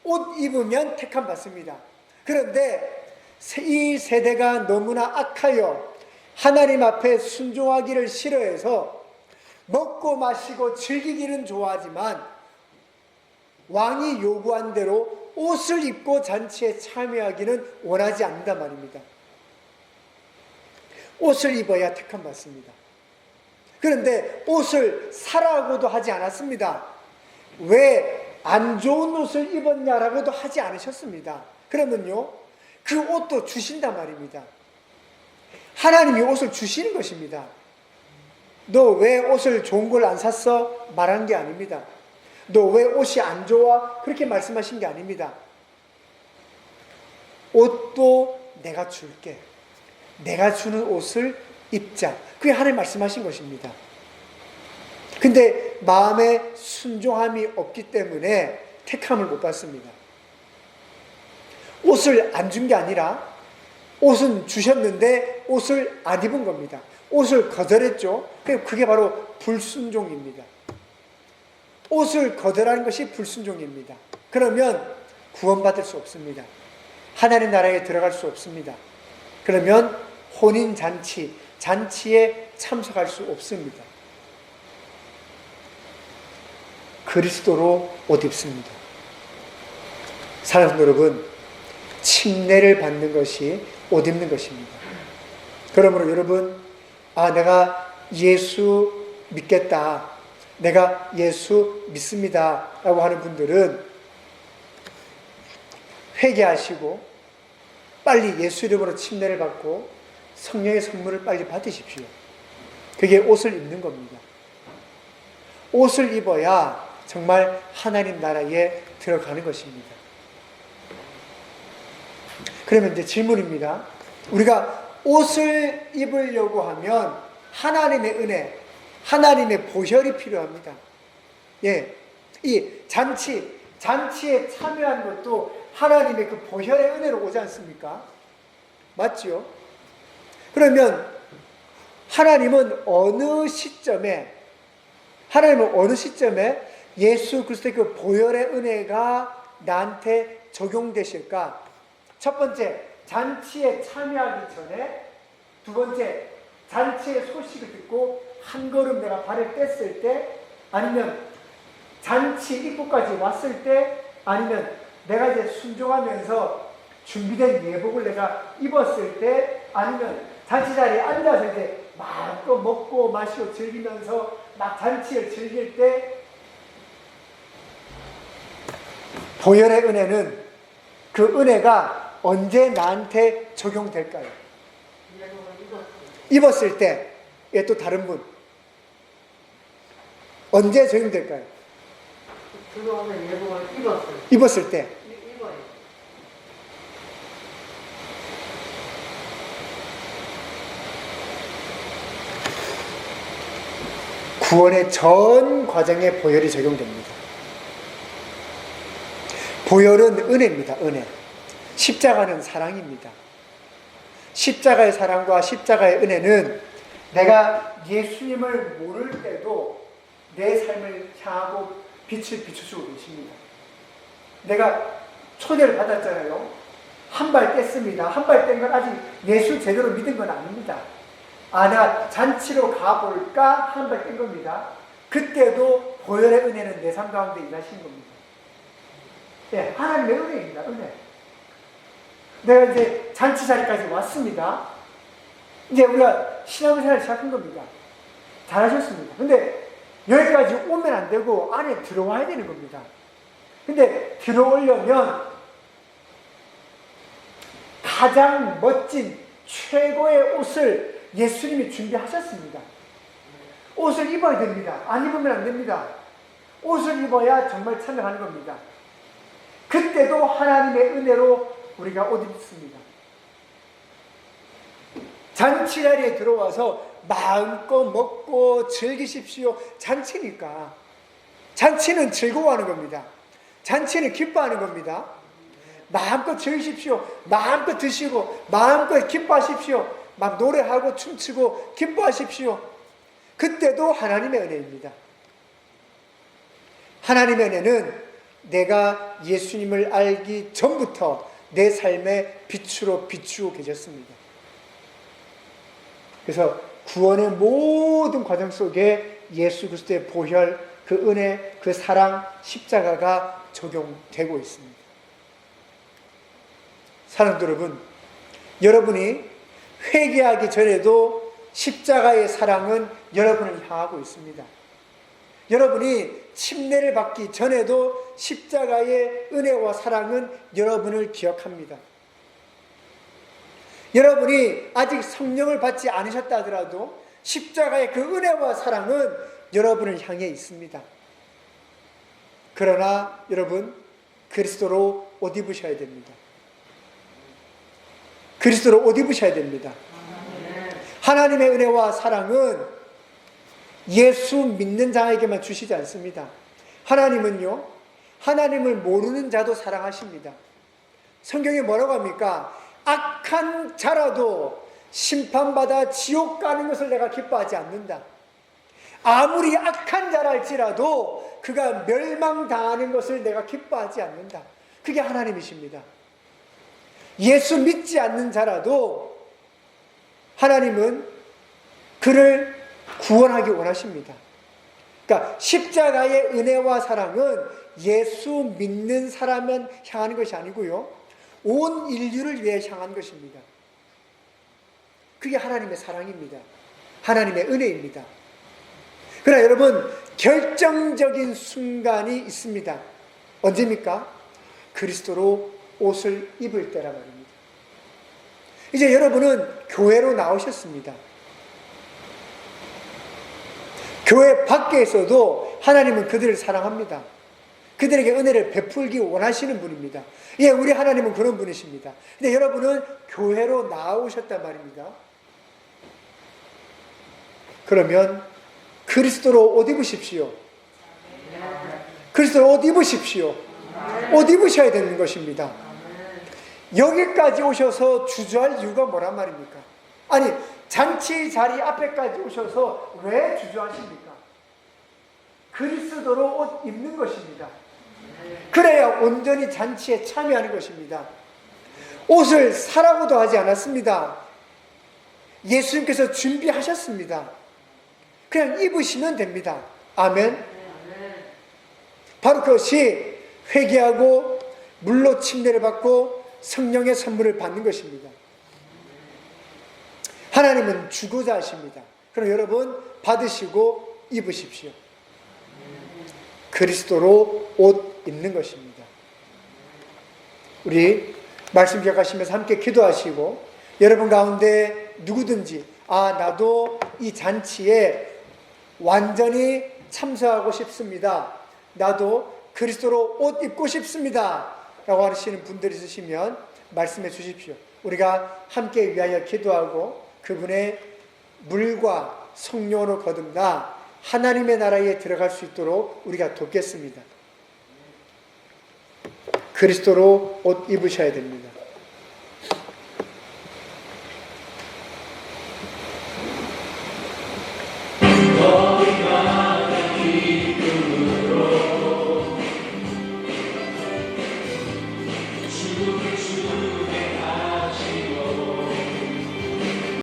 옷 입으면 택함 받습니다. 그런데 이 세대가 너무나 악하여 하나님 앞에 순종하기를 싫어해서 먹고 마시고 즐기기는 좋아하지만 왕이 요구한 대로 옷을 입고 잔치에 참여하기는 원하지 않는단 말입니다. 옷을 입어야 택함 받습니다. 그런데 옷을 사라고도 하지 않았습니다. 왜 안 좋은 옷을 입었냐라고도 하지 않으셨습니다. 그러면요, 그 옷도 주신단 말입니다. 하나님이 옷을 주시는 것입니다. 너 왜 옷을 좋은 걸 안 샀어? 말한 게 아닙니다. 너 왜 옷이 안 좋아? 그렇게 말씀하신 게 아닙니다. 옷도 내가 줄게. 내가 주는 옷을 입자. 그게 하나님 말씀하신 것입니다. 근데 마음에 순종함이 없기 때문에 택함을 못 받습니다. 옷을 안 준 게 아니라 옷은 주셨는데 옷을 안 입은 겁니다. 옷을 거절했죠. 그게 바로 불순종입니다. 옷을 거절하는 것이 불순종입니다. 그러면 구원받을 수 없습니다. 하나님 나라에 들어갈 수 없습니다. 그러면 혼인잔치, 잔치에 참석할 수 없습니다. 그리스도로 옷 입습니다. 사랑하는 여러분, 침례를 받는 것이 옷 입는 것입니다. 그러므로 여러분, 내가 예수 믿겠다, 내가 예수 믿습니다 라고 하는 분들은 회개하시고 빨리 예수 이름으로 침례를 받고 성령의 선물을 빨리 받으십시오. 그게 옷을 입는 겁니다. 옷을 입어야 정말 하나님 나라에 들어가는 것입니다. 그러면 이제 질문입니다. 우리가 옷을 입으려고 하면 하나님의 은혜, 하나님의 보혈이 필요합니다. 예, 이 잔치에 참여한 것도 하나님의 그 보혈의 은혜로 오지 않습니까? 맞죠? 그러면 하나님은 어느 시점에 예수 그리스도의 그 보혈의 은혜가 나한테 적용되실까? 첫 번째, 잔치에 참여하기 전에. 두 번째, 잔치의 소식을 듣고 한 걸음 내가 발을 뗐을 때, 아니면 잔치 입구까지 왔을 때, 아니면 내가 이제 순종하면서 준비된 예복을 내가 입었을 때, 아니면 잔치 자리에 앉아서 이제 마음껏 먹고 마시고 즐기면서 막 잔치를 즐길 때, 보혈의 은혜는, 그 은혜가 언제 나한테 적용될까요? 입었을 때. 예, 또 다른 분. 언제 적용될까요? 들어오는 예복을 입었을 때. 입어요. 구원의 전 과정에 보혈이 적용됩니다. 보혈은 은혜입니다. 은혜. 십자가는 사랑입니다. 십자가의 사랑과 십자가의 은혜는 내가 예수님을 모를 때도 내 삶을 향하고 빛을 비춰주고 계십니다. 내가 초대를 받았잖아요. 한 발 뗐습니다. 한 발 뗀 건 아직 예수 제대로 믿은 건 아닙니다. 나 잔치로 가볼까? 한 발 뗀 겁니다. 그때도 보혈의 은혜는 내 삶 가운데 일하신 겁니다. 예, 하나님의 은혜입니다. 은혜. 내가 이제 잔치 자리까지 왔습니다. 이제 우리가 신앙생활을 시작한 겁니다. 잘하셨습니다. 근데 여기까지 오면 안 되고 안에 들어와야 되는 겁니다. 근데 들어오려면 가장 멋진 최고의 옷을 예수님이 준비하셨습니다. 옷을 입어야 됩니다. 안 입으면 안 됩니다. 옷을 입어야 정말 참여하는 겁니다. 그때도 하나님의 은혜로 우리가 옷 입습니다. 잔치 자리에 들어와서 마음껏 먹고 즐기십시오. 잔치니까. 잔치는 즐거워하는 겁니다. 잔치는 기뻐하는 겁니다. 마음껏 즐기십시오. 마음껏 드시고 마음껏 기뻐하십시오. 막 노래하고 춤추고 기뻐하십시오. 그때도 하나님의 은혜입니다. 하나님의 은혜는 내가 예수님을 알기 전부터 내 삶의 빛으로 비추고 계셨습니다. 그래서 구원의 모든 과정 속에 예수 그리스도의 보혈, 그 은혜, 그 사랑, 십자가가 적용되고 있습니다. 사랑하는 여러분, 여러분이 회개하기 전에도 십자가의 사랑은 여러분을 향하고 있습니다. 여러분이 침례를 받기 전에도 십자가의 은혜와 사랑은 여러분을 기억합니다. 여러분이 아직 성령을 받지 않으셨다 하더라도 십자가의 그 은혜와 사랑은 여러분을 향해 있습니다. 그러나 여러분, 그리스도로 옷 입으셔야 됩니다. 그리스도로 옷 입으셔야 됩니다. 하나님의 은혜와 사랑은 예수 믿는 자에게만 주시지 않습니다. 하나님은요, 하나님을 모르는 자도 사랑하십니다. 성경에 뭐라고 합니까? 악한 자라도 심판받아 지옥 가는 것을 내가 기뻐하지 않는다. 아무리 악한 자랄지라도 그가 멸망당하는 것을 내가 기뻐하지 않는다. 그게 하나님이십니다. 예수 믿지 않는 자라도 하나님은 그를 구원하기 원하십니다. 그러니까 십자가의 은혜와 사랑은 예수 믿는 사람만 향하는 것이 아니고요, 온 인류를 위해 향한 것입니다. 그게 하나님의 사랑입니다. 하나님의 은혜입니다. 그러나 여러분, 결정적인 순간이 있습니다. 언제입니까? 그리스도로 옷을 입을 때라 말입니다. 이제 여러분은 교회로 나오셨습니다. 교회 밖에서도 하나님은 그들을 사랑합니다. 그들에게 은혜를 베풀기 원하시는 분입니다. 예, 우리 하나님은 그런 분이십니다. 근데 여러분은 교회로 나오셨단 말입니다. 그러면 그리스도로 옷 입으십시오. 그리스도로 옷 입으십시오. 옷 입으셔야 되는 것입니다. 여기까지 오셔서 주저할 이유가 뭐란 말입니까? 아니, 잔치 자리 앞에까지 오셔서 왜 주저하십니까? 그리스도로 옷 입는 것입니다. 그래야 온전히 잔치에 참여하는 것입니다. 옷을 사라고도 하지 않았습니다. 예수님께서 준비하셨습니다. 그냥 입으시면 됩니다. 아멘. 바로 그것이 회개하고 물로 침례를 받고 성령의 선물을 받는 것입니다. 하나님은 주고자 하십니다. 그럼 여러분, 받으시고 입으십시오. 그리스도로 옷 입는 것입니다. 우리 말씀 기억하시면서 함께 기도하시고, 여러분 가운데 누구든지 나도 이 잔치에 완전히 참석하고 싶습니다, 나도 그리스도로 옷 입고 싶습니다 라고 하시는 분들이 있으시면 말씀해 주십시오. 우리가 함께 위하여 기도하고 그분의 물과 성령으로 거듭나 하나님의 나라에 들어갈 수 있도록 우리가 돕겠습니다. 그리스도로 옷 입으셔야 됩니다.